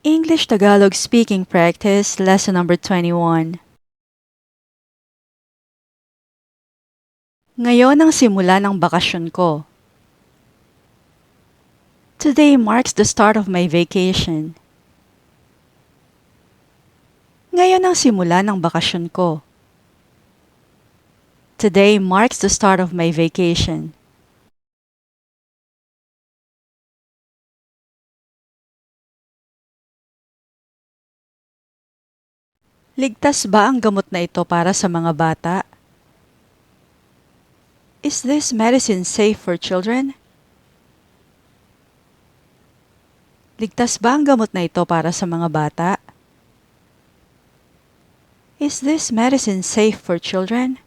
English Tagalog Speaking Practice Lesson number 21. Ngayon ang simula ng bakasyon ko. Today marks the start of my vacation. Ngayon ang simula ng bakasyon ko. Today marks the start of my vacation. Ligtas ba ang gamot na ito para sa mga bata? Is this medicine safe for children? Ligtas ba ang gamot na ito para sa mga bata? Is this medicine safe for children?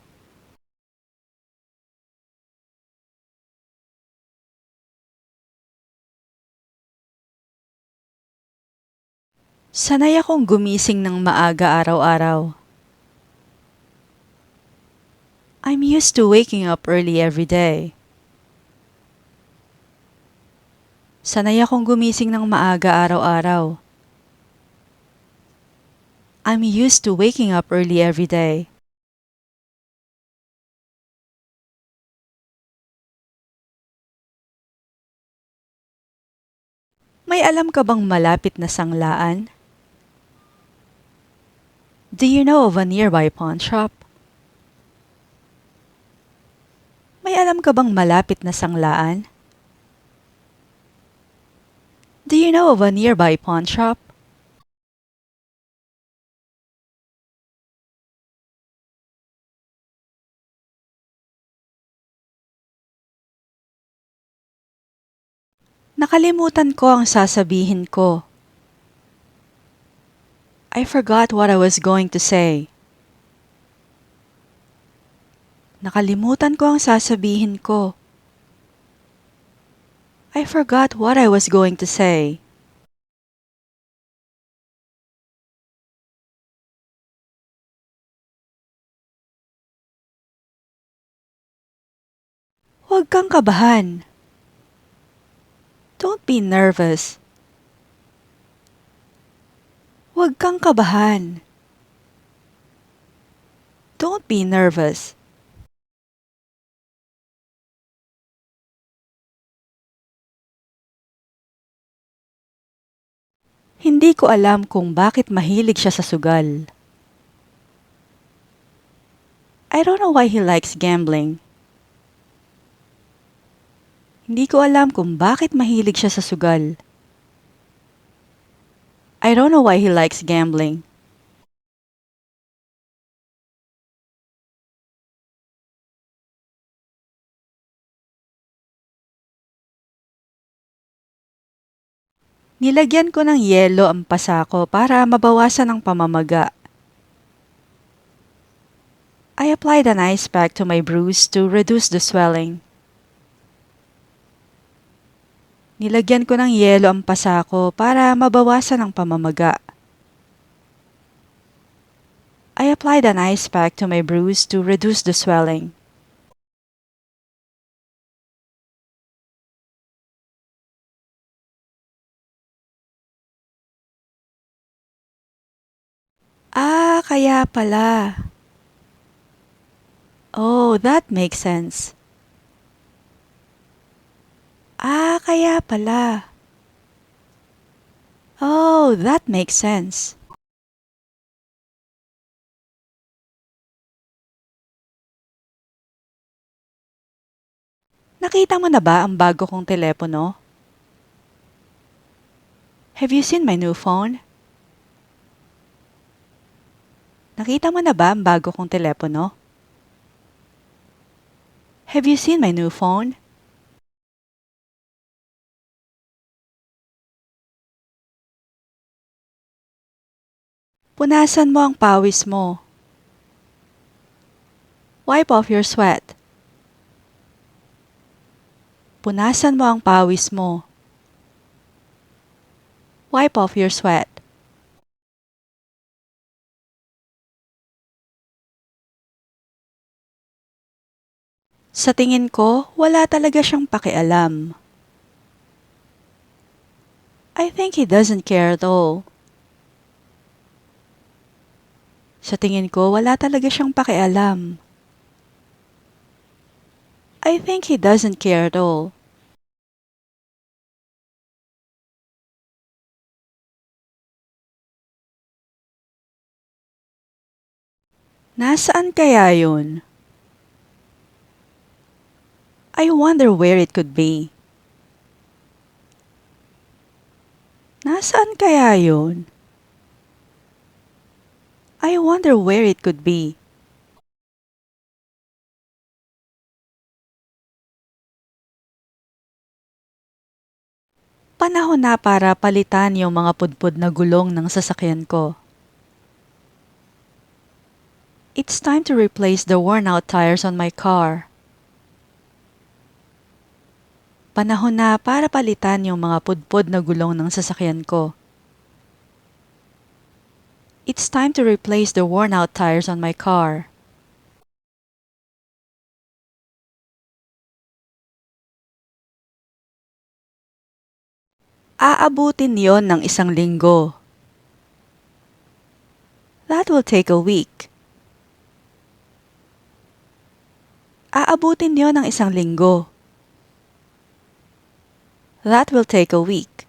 Sanay akong gumising ng maaga araw-araw. I'm used to waking up early every day. Sanay akong gumising ng maaga araw-araw. I'm used to waking up early every day. May alam ka bang malapit na sanglaan? Do you know of a nearby pawn shop? May alam ka bang malapit na sanglaan? Do you know of a nearby pawn shop? Nakalimutan ko ang sasabihin ko. I forgot what I was going to say. Nakalimutan ko ang sasabihin ko. I forgot what I was going to say. Huwag kang kabahan. Don't be nervous. Huwag kang kabahan. Don't be nervous. Hindi ko alam kung bakit mahilig siya sa sugal. I don't know why he likes gambling. Hindi ko alam kung bakit mahilig siya sa sugal. I don't know why he likes gambling. Nilagyan ko ng yelo ang pasa ko para mabawasan ang pamamaga. I applied an ice pack to my bruise to reduce the swelling. Nilagyan ko ng yelo ang pasa ko para mabawasan ang pamamaga. I applied an ice pack to my bruise to reduce the swelling. Kaya pala. Oh, that makes sense. Kaya pala. Oh, that makes sense. Nakita mo na ba ang bago kong telepono? Have you seen my new phone? Nakita mo na ba ang bago kong telepono? Have you seen my new phone? Punasan mo ang pawis mo. Wipe off your sweat. Punasan mo ang pawis mo. Wipe off your sweat. Sa tingin ko, wala talaga siyang pakialam. I think he doesn't care at all. Sa tingin ko, wala talaga siyang pakialam. I think he doesn't care at all. Nasaan kaya yun? I wonder where it could be. Nasaan kaya yun? I wonder where it could be. Panahon na para palitan yung mga pudpud na gulong ng sasakyan ko. It's time to replace the worn-out tires on my car. Panahon na para palitan yung mga pudpud na gulong ng sasakyan ko. It's time to replace the worn-out tires on my car. Aabutin yon ng 1 linggo. That will take a week. Aabutin yon ng 1 linggo. That will take a week.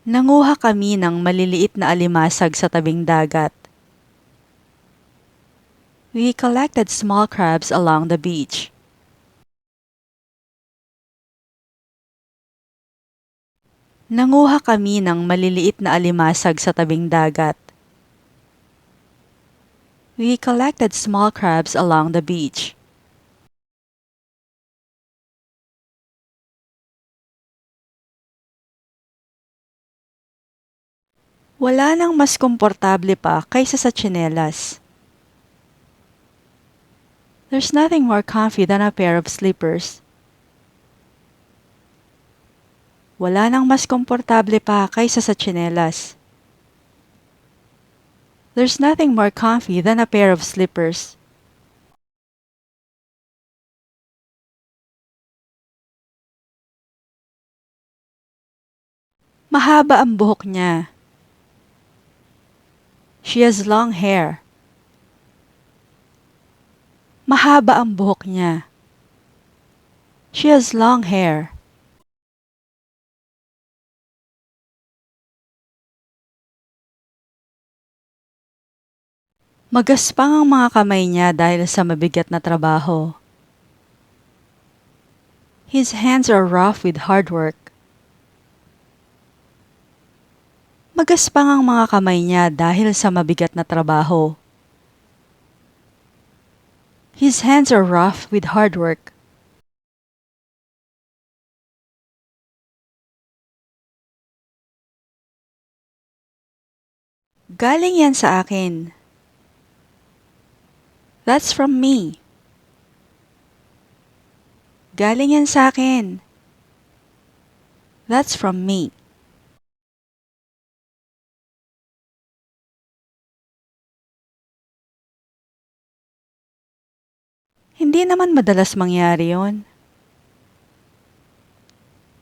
Nanguha kami ng maliliit na alimasag sa tabing dagat. We collected small crabs along the beach. Nanguha kami ng maliliit na alimasag sa tabing dagat. We collected small crabs along the beach. Wala nang mas komportable pa kaysa sa tsinelas. There's nothing more comfy than a pair of slippers. Wala nang mas komportable pa kaysa sa tsinelas. There's nothing more comfy than a pair of slippers. Mahaba ang buhok niya. She has long hair. Mahaba ang buhok niya. She has long hair. Magaspang ang mga kamay niya dahil sa mabigat na trabaho. His hands are rough with hard work. Magaspang ang mga kamay niya dahil sa mabigat na trabaho. His hands are rough with hard work. Galing yan sa akin. That's from me. Galing yan sa akin. That's from me. Hindi naman madalas mangyari yon.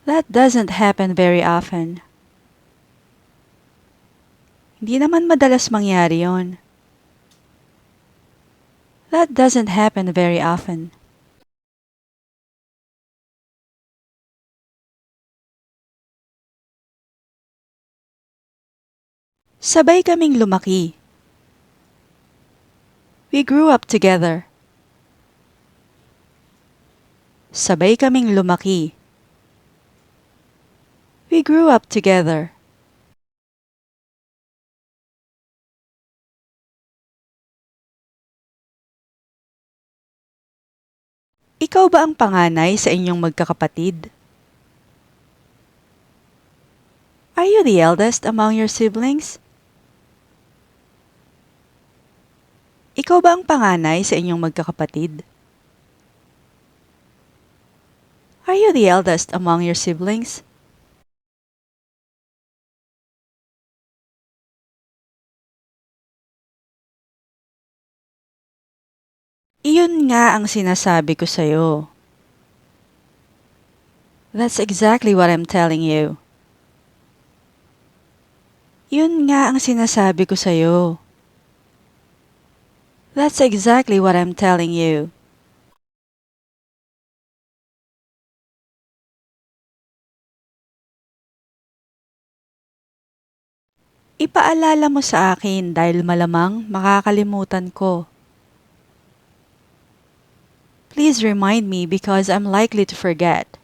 That doesn't happen very often. Hindi naman madalas mangyari yon. That doesn't happen very often. Sabay kaming lumaki. We grew up together. Sabay kaming lumaki. We grew up together. Ikaw ba ang panganay sa inyong magkakapatid? Are you the eldest among your siblings? Ikaw ba ang panganay sa inyong magkakapatid? Are you the eldest among your siblings? Iyon nga ang sinasabi ko sa'yo. That's exactly what I'm telling you. Yun nga ang sinasabi ko sa'yo. That's exactly what I'm telling you. Ipaalala mo sa akin dahil malamang makakalimutan ko. Please remind me because I'm likely to forget.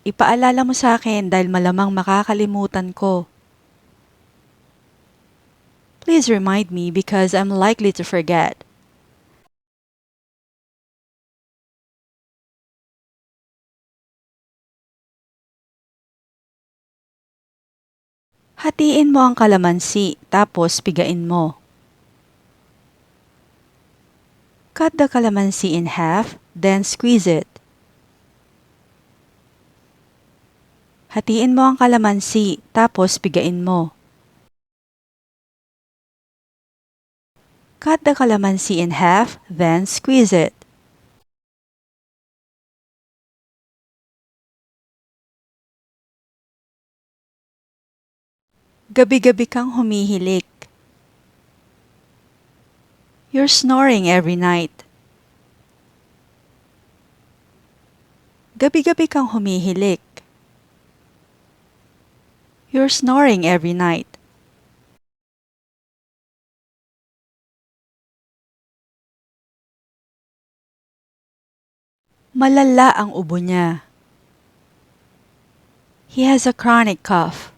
Ipaalala mo sa akin dahil malamang makakalimutan ko. Please remind me because I'm likely to forget. Hatiin mo ang kalamansi tapos pigain mo. Cut the calamansi in half, then squeeze it. Hatiin mo ang kalamansi tapos pigain mo. Cut the calamansi in half, then squeeze it. Gabi-gabi kang humihilik. You're snoring every night. Gabi-gabi kang humihilik. You're snoring every night. Malala ang ubo niya. He has a chronic cough.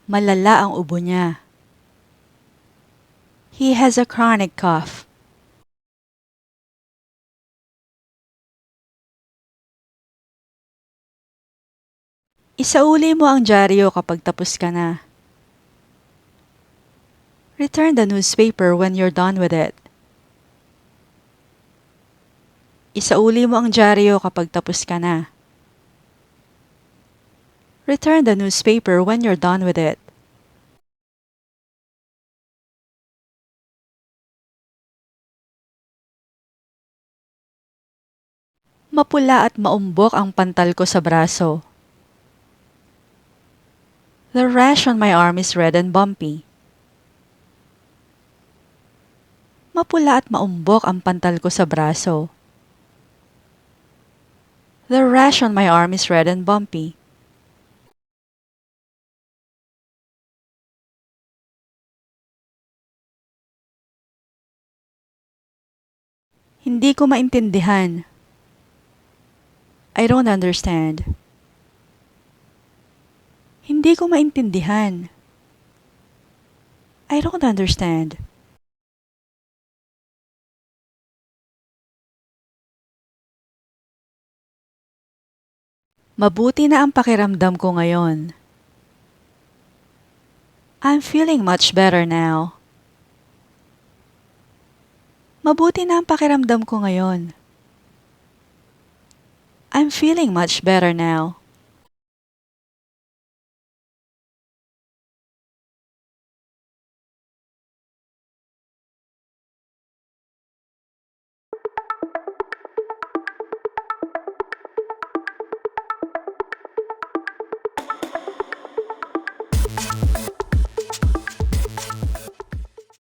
Malala ang ubo niya. He has a chronic cough. Isauli mo ang dyaryo kapag tapos ka na. Return the newspaper when you're done with it. Isauli mo ang dyaryo kapag tapos ka na. Return the newspaper when you're done with it. Mapula at maumbok ang pantal ko sa braso. The rash on my arm is red and bumpy. Mapula at maumbok ang pantal ko sa braso. The rash on my arm is red and bumpy. Hindi ko maintindihan. I don't understand. Hindi ko maintindihan. I don't understand. Mabuti na ang pakiramdam ko ngayon. I'm feeling much better now. Mabuti na ang pakiramdam ko ngayon. I'm feeling much better now.